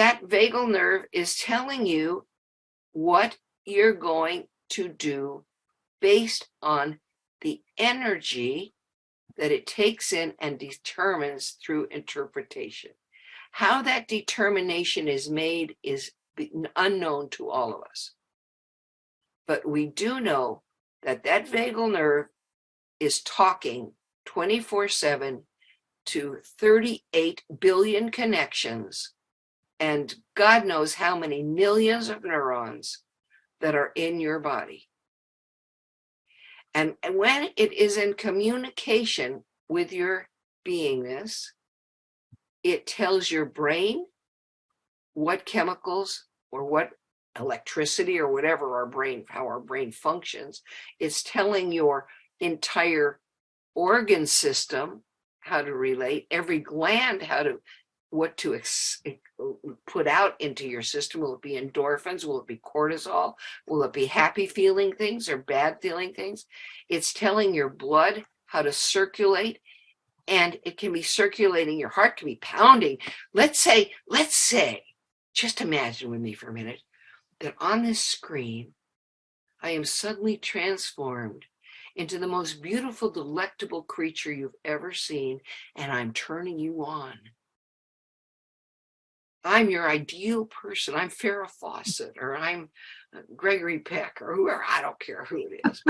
that vagal nerve is telling you what you're going to do based on the energy that it takes in and determines through interpretation. How that determination is made is unknown to all of us. But we do know that that vagal nerve is talking 24/7 to 38 billion connections and God knows how many millions of neurons that are in your body. And when it is in communication with your beingness, it tells your brain what chemicals or what electricity or whatever how our brain functions. It's telling your entire organ system how to relate, every gland what to put out into your system. Will it be endorphins? Will it be cortisol? Will it be happy feeling things or bad feeling things? It's telling your blood how to circulate, and it can be circulating. Your heart can be pounding. Let's say, just imagine with me for a minute that on this screen, I am suddenly transformed into the most beautiful, delectable creature you've ever seen, and I'm turning you on. I'm your ideal person. I'm Farrah Fawcett, or I'm Gregory Peck, or whoever. I don't care who it is.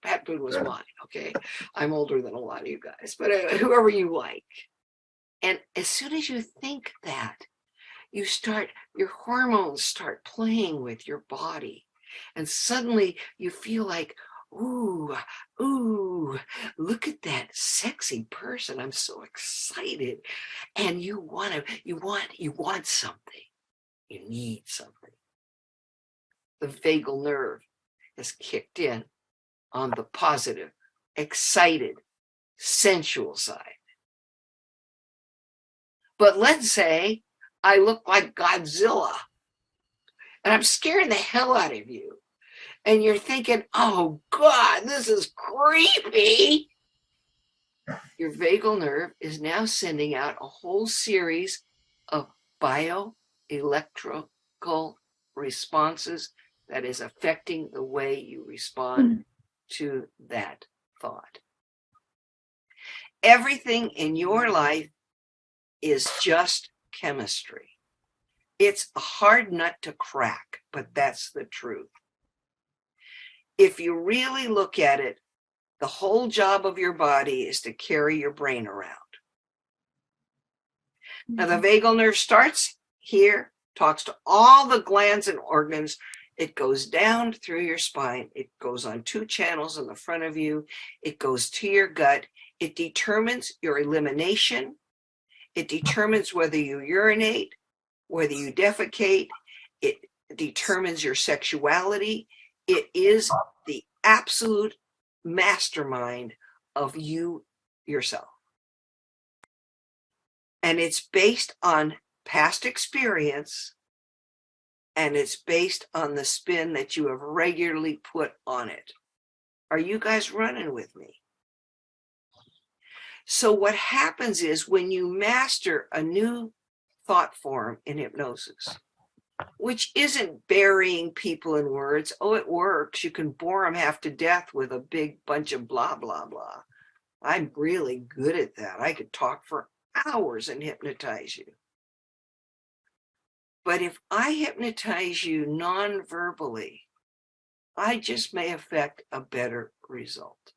Pat Boone was mine, okay? I'm older than a lot of you guys, but whoever you like. And as soon as you think that, your hormones start playing with your body. And suddenly you feel like, ooh, look at that sexy person. I'm so excited. And you want something. You need something. The vagal nerve has kicked in on the positive, excited, sensual side. But let's say I look like Godzilla and I'm scaring the hell out of you. And you're thinking, oh God, this is creepy. Your vagal nerve is now sending out a whole series of bioelectrical responses that is affecting the way you respond to that thought. Everything in your life is just chemistry. It's a hard nut to crack, but that's the truth. If you really look at it, the whole job of your body is to carry your brain around. Now, the vagal nerve starts here, talks to all the glands and organs. It goes down through your spine. It goes on 2 channels in the front of you. It goes to your gut. It determines your elimination. It determines whether you urinate, whether you defecate. It determines your sexuality. It is the absolute mastermind of you yourself. And it's based on past experience, and it's based on the spin that you have regularly put on it. Are you guys running with me? So what happens is when you master a new thought form in hypnosis, which isn't burying people in words. Oh, it works. You can bore them half to death with a big bunch of blah, blah, blah. I'm really good at that. I could talk for hours and hypnotize you. But if I hypnotize you non-verbally, I just may affect a better result.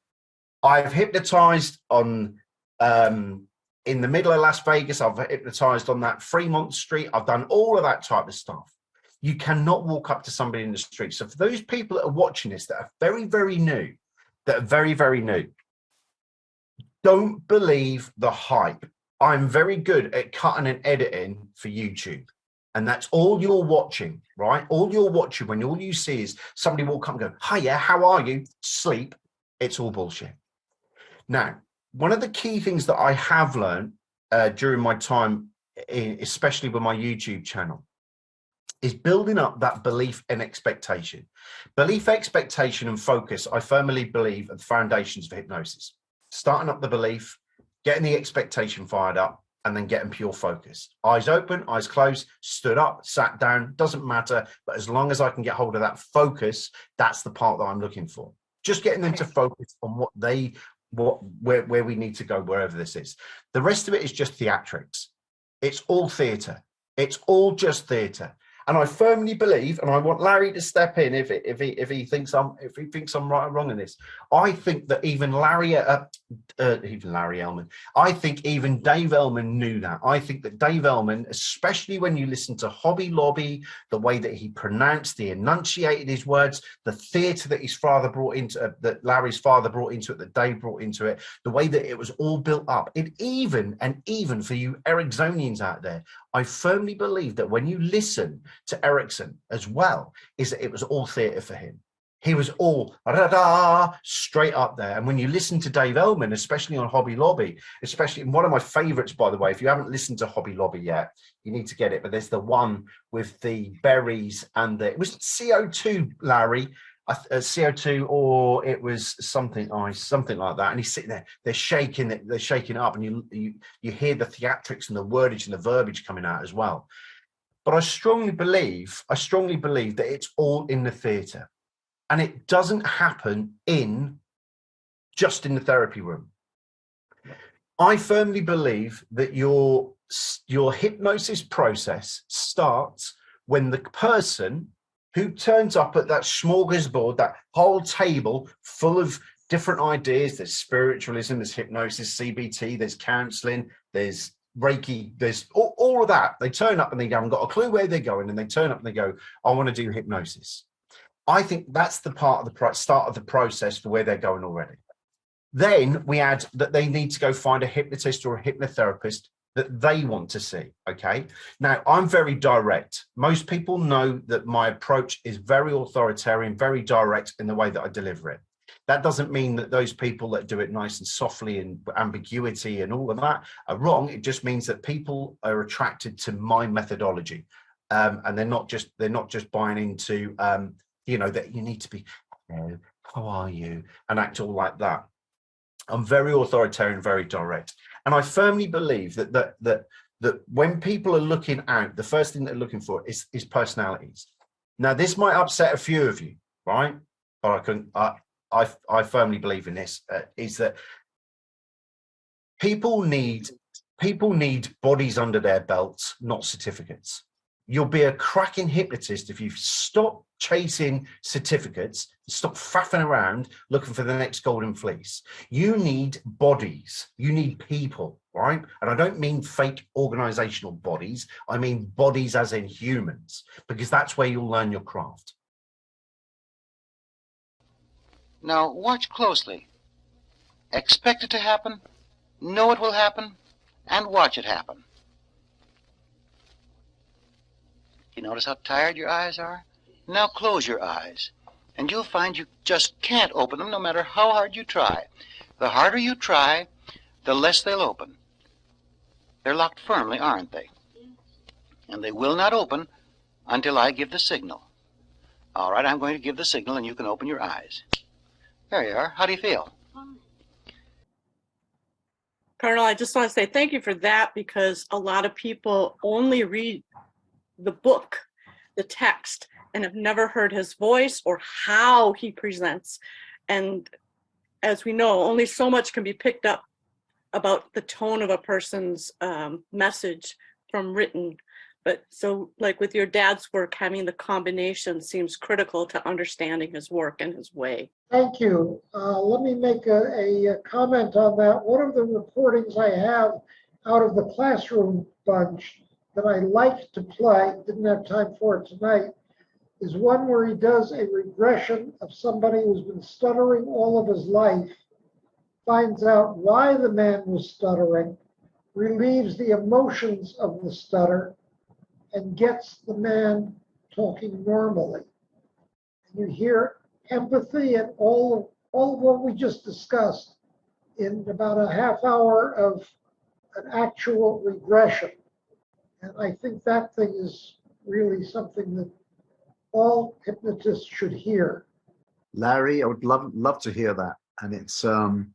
I've hypnotized on in the middle of Las Vegas. I've hypnotized on that Fremont Street. I've done all of that type of stuff. You cannot walk up to somebody in the street. So for those people that are watching this that are very, very new, don't believe the hype. I'm very good at cutting and editing for YouTube. And that's all you're watching, right? All you're watching when all you see is somebody walk up and go, hiya, how are you? Sleep. It's all bullshit. Now, one of the key things that I have learned during my time, especially with my YouTube channel, is building up that belief and expectation. Belief, expectation, and focus, I firmly believe, are the foundations for hypnosis. Starting up the belief, getting the expectation fired up, and then getting pure focus. Eyes open, eyes closed, stood up, sat down, doesn't matter. But as long as I can get hold of that focus, that's the part that I'm looking for. Just getting them to focus on where we need to go, wherever this is. The rest of it is just theatrics. It's all theatre. It's all just theatre. And I firmly believe, and I want Larry to step in if he thinks I'm right or wrong in this. I think that even Larry Elman, I think even Dave Elman knew that. I think that Dave Elman, especially when you listen to Hobby Lobby, the way that he pronounced, he enunciated his words, the theatre that his father brought into, that Larry's father brought into it, that Dave brought into it, the way that it was all built up. Even for you Ericksonians out there, I firmly believe that when you listen to Erickson as well, is that it was all theatre for him. He was all straight up there. And when you listen to Dave Elman, especially on Hobby Lobby, especially in one of my favorites, by the way, if you haven't listened to Hobby Lobby yet, you need to get it. But there's the one with the berries and it was CO2, Larry, CO2, or it was something like that. And he's sitting there, they're shaking it up, and you hear the theatrics and the wordage and the verbiage coming out as well. But I strongly believe that it's all in the theatre, and it doesn't happen just in the therapy room. I firmly believe that your hypnosis process starts when the person who turns up at that smorgasbord, that whole table full of different ideas. There's spiritualism, there's hypnosis, CBT, there's counseling, there's Reiki, there's all of that. They turn up and they haven't got a clue where they're going, and they turn up and they go, I want to do hypnosis. I think that's the part of the start of the process for where they're going already. Then we add that they need to go find a hypnotist or a hypnotherapist that they want to see. Okay. Now, I'm very direct. Most people know that my approach is very authoritarian, very direct in the way that I deliver it. That doesn't mean that those people that do it nice and softly and ambiguity and all of that are wrong. It just means that people are attracted to my methodology, and they're not just buying into that you need to be, how are you, and act all like that. I'm very authoritarian, very direct. And I firmly believe that when people are looking out, the first thing they're looking for is personalities. Now, this might upset a few of you, right? But I firmly believe in this, is that people need bodies under their belts, not certificates. You'll be a cracking hypnotist if you stop chasing certificates, stop faffing around looking for the next golden fleece. You need bodies, you need people, right? And I don't mean fake organizational bodies, I mean bodies as in humans, because that's where you'll learn your craft. Now watch closely. Expect it to happen, know it will happen, and watch it happen. You notice how tired your eyes are? Now close your eyes, and you'll find you just can't open them no matter how hard you try. The harder you try, the less they'll open. They're locked firmly, aren't they? And they will not open until I give the signal. All right, I'm going to give the signal, and you can open your eyes. There you are. How do you feel? Colonel, I just want to say thank you for that, because a lot of people only read the book, the text, and have never heard his voice or how he presents. And as we know, only so much can be picked up about the tone of a person's message from written. But so like with your dad's work, having the combination seems critical to understanding his work and his way. Thank you. Let me make a comment on that. One of the recordings I have out of the classroom bunch that I like to play, didn't have time for it tonight, is one where he does a regression of somebody who's been stuttering all of his life, finds out why the man was stuttering, relieves the emotions of the stutter, and gets the man talking normally. And you hear empathy and all of what we just discussed in about a half hour of an actual regression. And I think that thing is really something that all hypnotists should hear. Larry, I would love to hear that. And it's and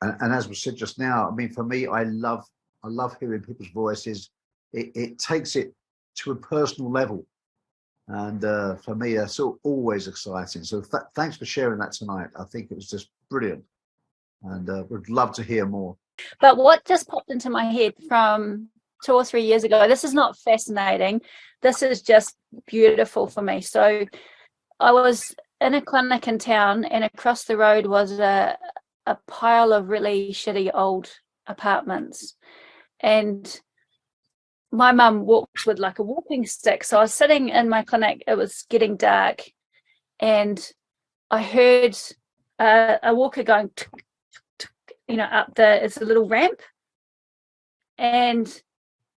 as we said just now, I mean, for me, I love I love hearing people's voices. It takes it to a personal level. And for me, that's always exciting. So thanks for sharing that tonight. I think it was just brilliant. And would love to hear more. But what just popped into my head from 2 or 3 years ago, this is not fascinating. This is just beautiful for me. So I was in a clinic in town, and across the road was a pile of really shitty old apartments. And my mum walks with like a walking stick. So I was sitting in my clinic, it was getting dark, and I heard a walker going, up it's a little ramp. And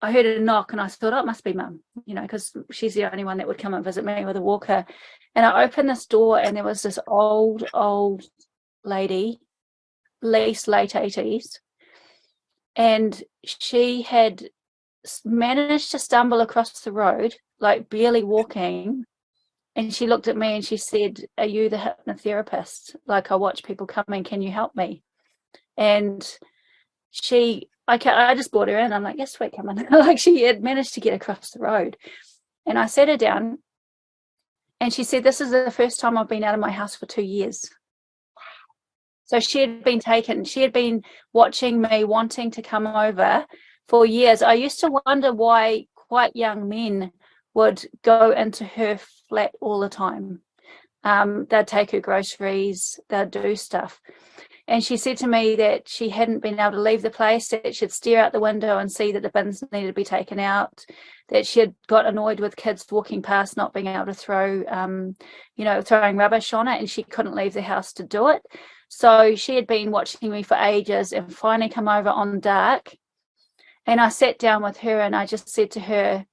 I heard a knock, and I thought, oh, it must be Mum, because she's the only one that would come and visit me with a walker. And I opened this door, and there was this old lady, at least late 80s. And she had managed to stumble across the road, like barely walking. And she looked at me and she said, "Are you the hypnotherapist? Like, I watch people coming. Can you help me?" And I just brought her in. I'm like, "Yes, sweet, come on." Like, she had managed to get across the road. And I sat her down, and she said, "This is the first time I've been out of my house for 2 years." So she had been watching me, wanting to come over for years. I used to wonder why quite young men would go into her flat all the time. They'd take her groceries, they'd do stuff. And she said to me that she hadn't been able to leave the place, that she'd stare out the window and see that the bins needed to be taken out, that she had got annoyed with kids walking past not being able to throw, throwing rubbish on it, and she couldn't leave the house to do it. So she had been watching me for ages and finally come over on dark. And I sat down with her and I just said to her,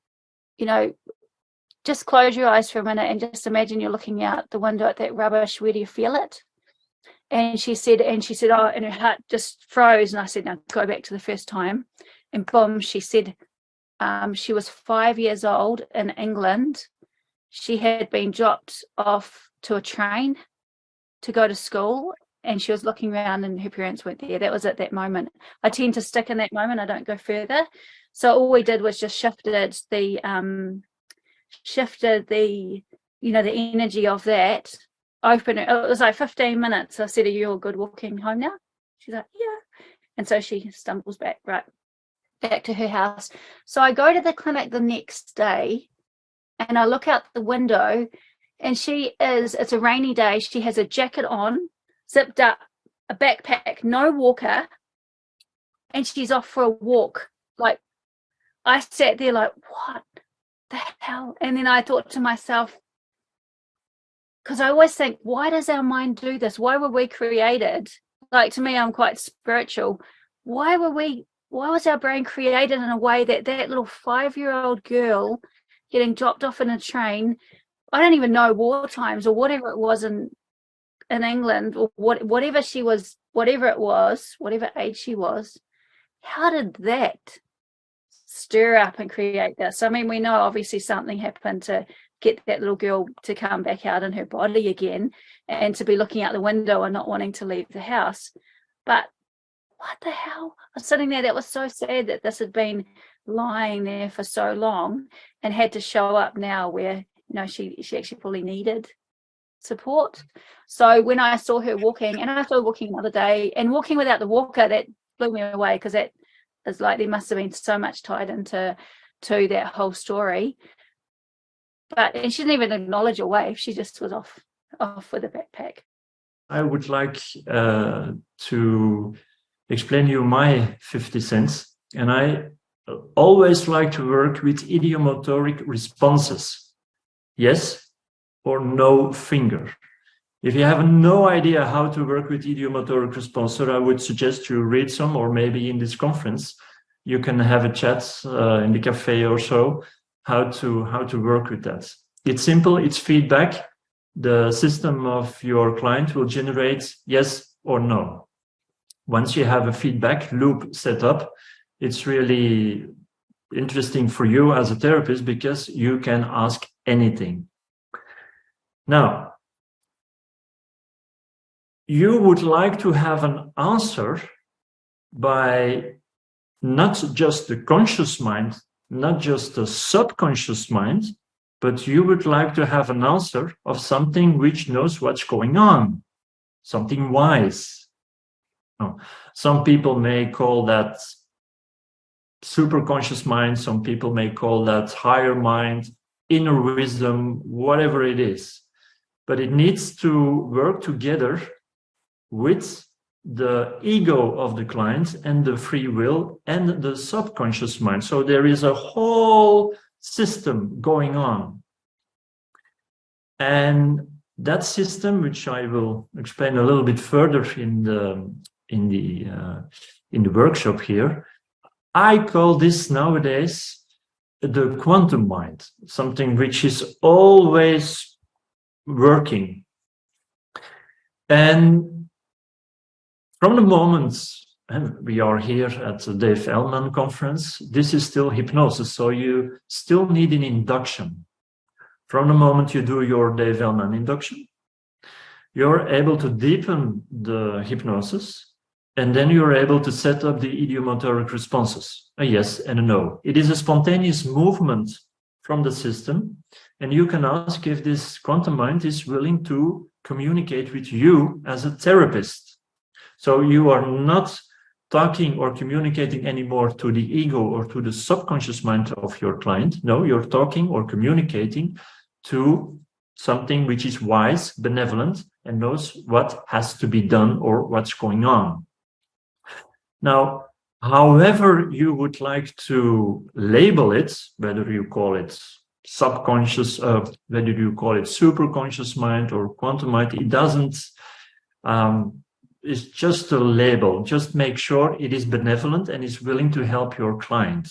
just close your eyes for a minute and just imagine you're looking out the window at that rubbish. Where do you feel it? And she said, oh, and her heart just froze. And I said, "Now go back to the first time." And boom, she said, she was 5 years old in England. She had been dropped off to a train to go to school, and she was looking around and her parents weren't there. That was at that moment. I tend to stick in that moment. I don't go further. So all we did was just shifted the energy of that. Open it. It was like 15 minutes. I said, "Are you all good walking home now?" She's like, "Yeah." And so she stumbles back to her house. So I go to the clinic the next day, and I look out the window, and it's a rainy day. She has a jacket on, zipped up, a backpack, no walker, and she's off for a walk. Like, I sat there like, what the hell? And then I thought to myself, because I always think, why does our mind do this? Why were we created? Like, to me, I'm quite spiritual. Why was our brain created in a way that little 5-year-old girl getting dropped off in a train, I don't even know, war times or whatever it was in England, or whatever age she was, how did that stir up and create this? I mean, we know obviously something happened to get that little girl to come back out in her body again and to be looking out the window and not wanting to leave the house. But what the hell? I was sitting there, that was so sad that this had been lying there for so long and had to show up now where, she actually probably needed support. So when I saw her walking, and I saw her walking another day, and walking without the walker, that blew me away, because that is like, there must have been so much tied into that whole story. And she didn't even acknowledge a wave. She just was off with a backpack. I would like to explain you my 50 cents. And I always like to work with idiomotoric responses. Yes or no finger. If you have no idea how to work with idiomotoric response, I would suggest you read some, or maybe in this conference, you can have a chat in the cafe or so, how to work with that. It's simple, it's feedback. The system of your client will generate yes or no. Once you have a feedback loop set up, it's really interesting for you as a therapist, because you can ask anything. Now, you would like to have an answer by not just the conscious mind, not just the subconscious mind, but you would like to have an answer of something which knows what's going on, something wise. Oh, some people may call that superconscious mind, some people may call that higher mind, inner wisdom, whatever it is. But it needs to work together with the ego of the client and the free will and the subconscious mind. So there is a whole system going on. And that system, which I will explain a little bit further in the workshop here, I call this nowadays the quantum mind, something which is always working. And from the moment, and we are here at the Dave Elman conference, this is still hypnosis, so you still need an induction. From the moment you do your Dave Elman induction, you're able to deepen the hypnosis, and then you're able to set up the idiomotoric responses, a yes and a no. It is a spontaneous movement from the system, and you can ask if this quantum mind is willing to communicate with you as a therapist. So you are not talking or communicating anymore to the ego or to the subconscious mind of your client. No, you're talking or communicating to something which is wise, benevolent, and knows what has to be done or what's going on. Now, however you would like to label it, whether you call it subconscious, whether you call it superconscious mind or quantum mind, it doesn't, it's just a label. Just make sure it is benevolent and is willing to help your client.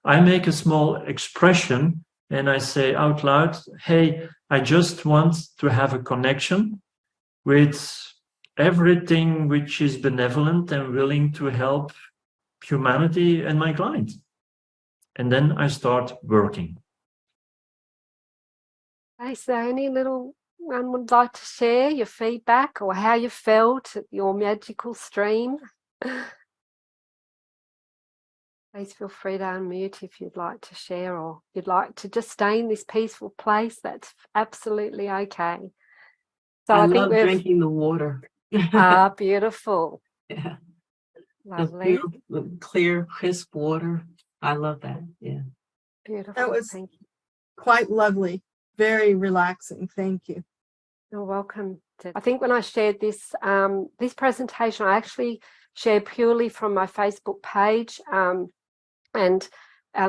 I make a small expression and I say out loud, hey, I just want to have a connection with everything which is benevolent and willing to help humanity and my client. And then I start working. Is there any little one would like to share your feedback or how you felt at your magical stream? Please feel free to unmute if you'd like to share, or you'd like to just stay in this peaceful place. That's absolutely okay. So I think love we're drinking the water. beautiful. Yeah. Lovely. The clear, crisp water. I love that. Yeah. Beautiful. That was Thank you. quite lovely. Very relaxing. Thank you. You're welcome. I think when I shared this this presentation, I actually shared purely from my Facebook page, and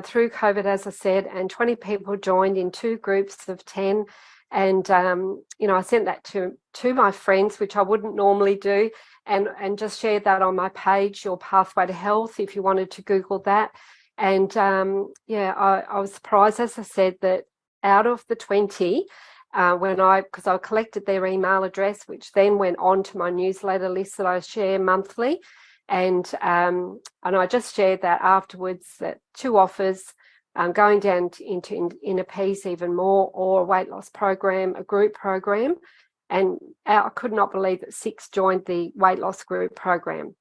through COVID, as I said, and 20 people joined in 2 groups of 10. And you know, I sent that to my friends, which I wouldn't normally do, and just shared that on my page, Your Pathway to Health, if you wanted to Google that. And yeah, I was surprised, as I said, that out of the 20, because I collected their email address, which then went on to my newsletter list that I share monthly, and I just shared that afterwards, that 2 offers, going down into Inner Peace even more, or a weight loss program, a group program, and I could not believe that 6 joined the weight loss group program.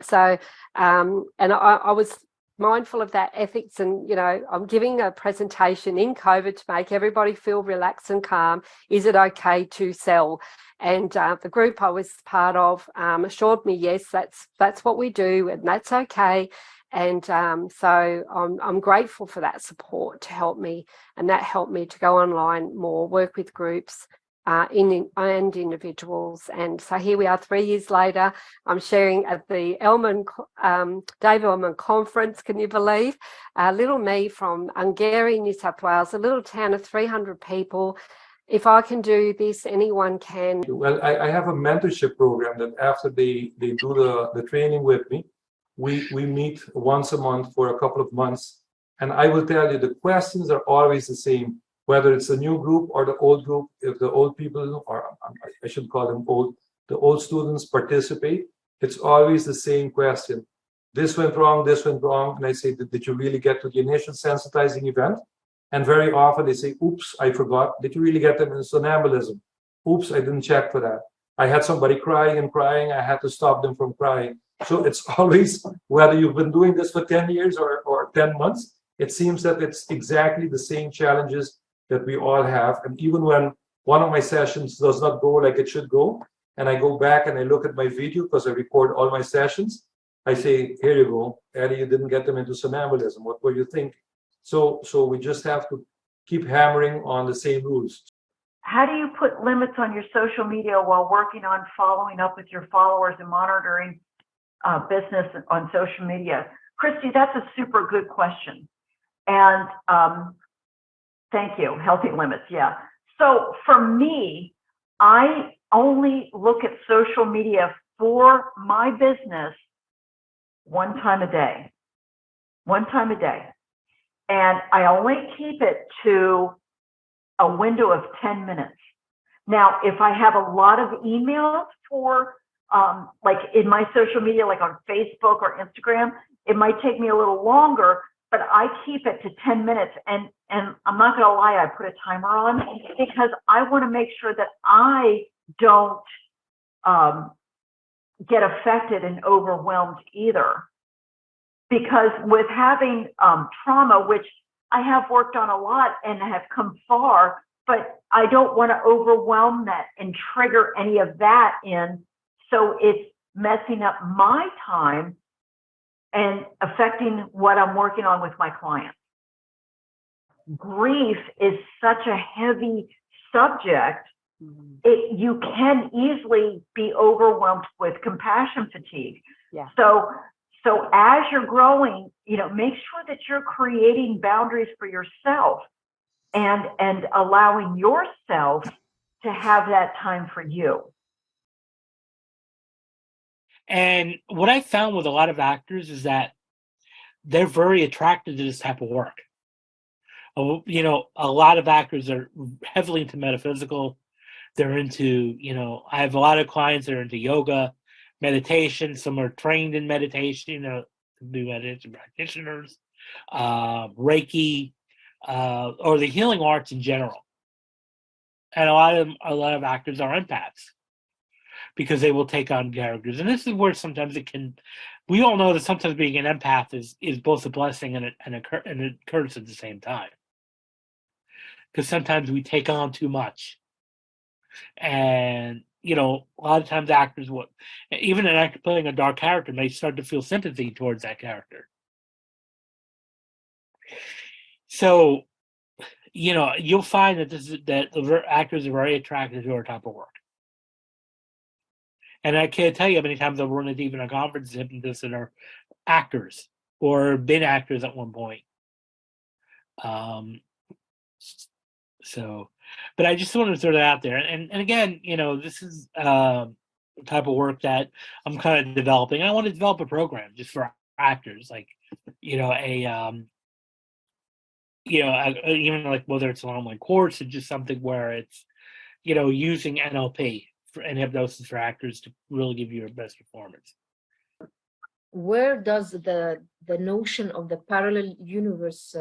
So and I was mindful of that ethics, and you know, I'm giving a presentation in COVID to make everybody feel relaxed and calm. Is it okay to sell? And the group I was part of assured me, yes, that's what we do, and that's okay. And so I'm grateful for that support to help me, and that helped me to go online more, work with groups and individuals. And so here we are 3 years later. I'm sharing at the Dave Elman conference, can you believe? Little me from Ungary, New South Wales, a little town of 300 people. If I can do this, anyone can. Well, I have a mentorship program that after they do the training with me, we meet once a month for a couple of months. And I will tell you, the questions are always the same, whether it's a new group or the old group. If the old people, or I should call them old, the old students participate, it's always the same question. This went wrong, this went wrong. And I say, did you really get to the initial sensitizing event? And very often they say, oops, I forgot. Did you really get them in sonambulism? Oops, I didn't check for that. I had somebody crying and crying. I had to stop them from crying. So it's always, whether you've been doing this for 10 years or 10 months, it seems that it's exactly the same challenges that we all have. And even when one of my sessions does not go like it should go, and I go back and I look at my video because I record all my sessions, I say, here you go, Eddie, you didn't get them into somnambulism. What were you thinking? So we just have to keep hammering on the same rules. How do you put limits on your social media while working on following up with your followers and monitoring business on social media? Christy, that's a super good question. And thank you. Healthy limits, yeah. So for me, I only look at social media for my business one time a day. And I only keep it to a window of 10 minutes. Now, if I have a lot of emails for, like in my social media, like on Facebook or Instagram, it might take me a little longer, but I keep it to 10 minutes. And I'm not going to lie, I put a timer on because I want to make sure that I don't get affected and overwhelmed either. Because with having trauma, which I have worked on a lot and have come far, but I don't want to overwhelm that and trigger any of that in. So it's messing up my time and affecting what I'm working on with my clients. Grief is such a heavy subject. You can easily be overwhelmed with compassion fatigue. Yeah. So as you're growing, make sure that you're creating boundaries for yourself and allowing yourself to have that time for you. And what I found with a lot of actors is that they're very attracted to this type of work. A lot of actors are heavily into metaphysical. They're into, I have a lot of clients that are into yoga, meditation. Some are trained in meditation, new meditation practitioners, Reiki, or the healing arts in general. And a lot of actors are empaths because they will take on characters. And this is where sometimes we all know that sometimes being an empath is both a blessing and a curse at the same time. Because sometimes we take on too much. And, a lot of times actors even an actor playing a dark character may start to feel sympathy towards that character. So, you'll find that the actors are very attracted to our type of work. And I can't tell you how many times I've run into even a conference hypnotists that are actors or been actors at one point. But I just wanted to throw that out there. And again, this is the type of work that I'm kind of developing. I want to develop a program just for actors, like, even like whether it's an online course or just something where it's, using NLP and hypnosis for actors to really give you your best performance. Where does the notion of the parallel universe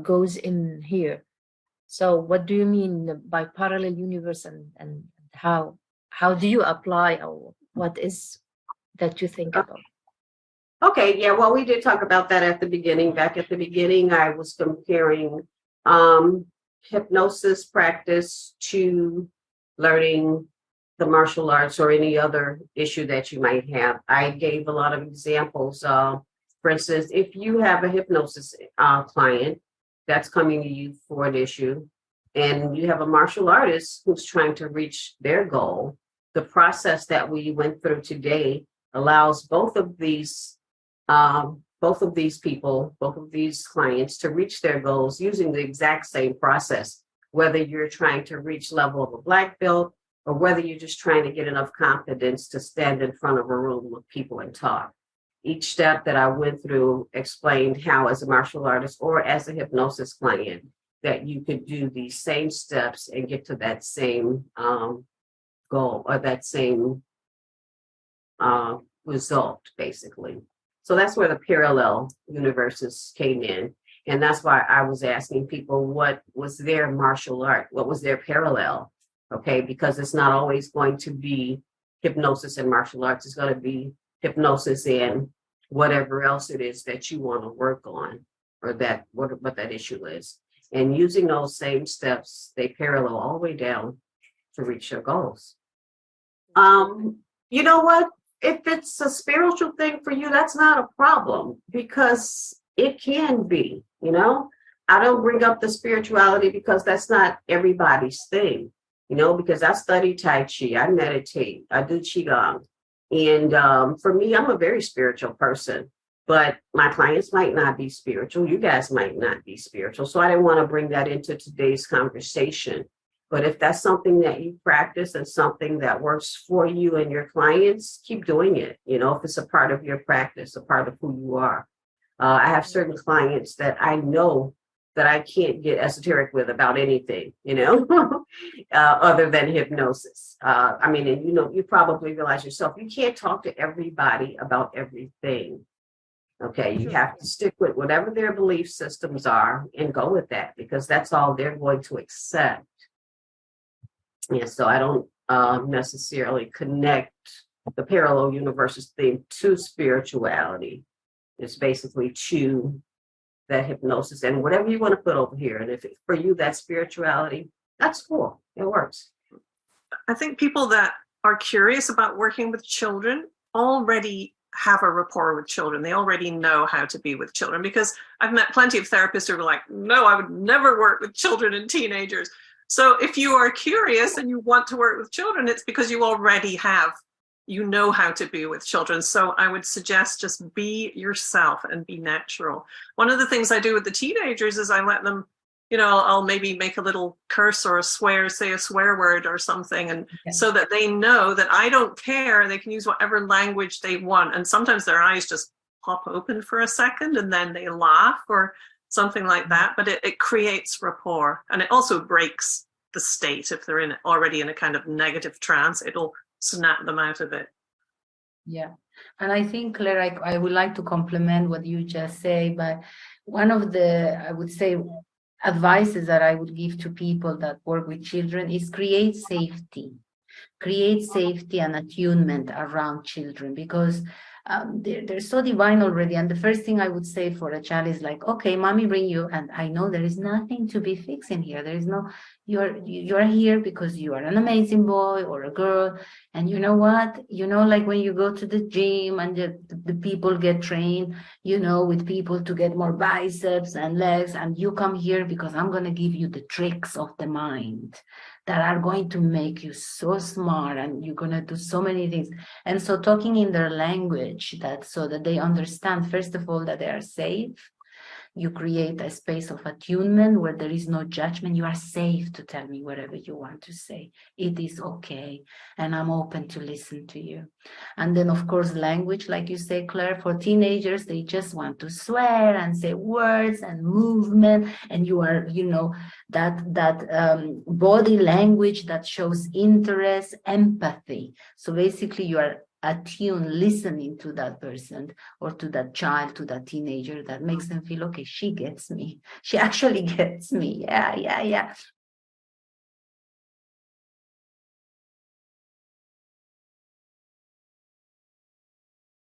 goes in here? So what do you mean by parallel universe, and how do you apply, or what is that you think about? Okay, yeah, well, we did talk about that at the beginning. Back at the beginning, I was comparing hypnosis practice to learning the martial arts or any other issue that you might have. I gave a lot of examples. For instance, if you have a hypnosis client that's coming to you for an issue, and you have a martial artist who's trying to reach their goal, the process that we went through today allows both of these people, both of these clients, to reach their goals using the exact same process, whether you're trying to reach level of a black belt or whether you're just trying to get enough confidence to stand in front of a room of people and talk. Each step that I went through explained how, as a martial artist or as a hypnosis client, that you could do these same steps and get to that same goal or that same result, basically. So that's where the parallel universes came in. And that's why I was asking people what was their martial art, what was their parallel, okay? Because it's not always going to be hypnosis and martial arts. It's going to be hypnosis and whatever else it is that you want to work on, or that what that issue is. And using those same steps, they parallel all the way down to reach your goals. You know what? If it's a spiritual thing for you, that's not a problem, because it can be, you know. I don't bring up the spirituality because that's not everybody's thing, you know, because I study Tai Chi, I meditate, I do Qigong. And for me, I'm a very spiritual person, but my clients might not be spiritual. You guys might not be spiritual. So I didn't want to bring that into today's conversation. But if that's something that you practice and something that works for you and your clients, keep doing it. You know, if it's a part of your practice, a part of who you are. I have certain clients that I know that I can't get esoteric with about anything, you know, other than hypnosis. I mean, and you know, you probably realize yourself, you can't talk to everybody about everything. Okay, you have to stick with whatever their belief systems are and go with that, because that's all they're going to accept. Yeah, so I don't necessarily connect the parallel universes thing to spirituality. It's basically to that hypnosis and whatever you want to put over here. And if for you that's spirituality, that's cool. It works. I think people that are curious about working with children already have a rapport with children. They already know how to be with children, because I've met plenty of therapists who are like, no, I would never work with children and teenagers. So if you are curious and you want to work with children, it's because you already have, you know how to be with children. So I would suggest just be yourself and be natural. One of the things I do with the teenagers is I let them, you know, I'll maybe make a little curse or a swear, say a swear word or something. And so that they know that I don't care. They can use whatever language they want. And sometimes their eyes just pop open for a second and then they laugh or something like that. But it creates rapport, and it also breaks the state. If they're already in a kind of negative trance, it'll snap them out of it. Yeah. And I think, Claire, I would like to complement what you just say, but one of the, I would say, advices that I would give to people that work with children is create safety and attunement around children, because they're so divine already. And the first thing I would say for a child is like, okay, mommy, bring you. And I know there is nothing to be fixing here. There is no, you're here because you are an amazing boy or a girl. And you know what? You know, like when you go to the gym and the people get trained, you know, with people to get more biceps and legs, and you come here because I'm going to give you the tricks of the mind that are going to make you so smart, and you're going to do so many things. And so talking in their language, that so that they understand, first of all, that they are safe. You create a space of attunement where there is no judgment. You are safe to tell me whatever you want to say. It is okay. And I'm open to listen to you. And then, of course, language, like you say, Claire, for teenagers, they just want to swear and say words and movement. And you are, you know, that body language that shows interest, empathy. So basically, you are attuned, listening to that person or to that child, to that teenager, that makes them feel, okay, she gets me. She actually gets me. Yeah.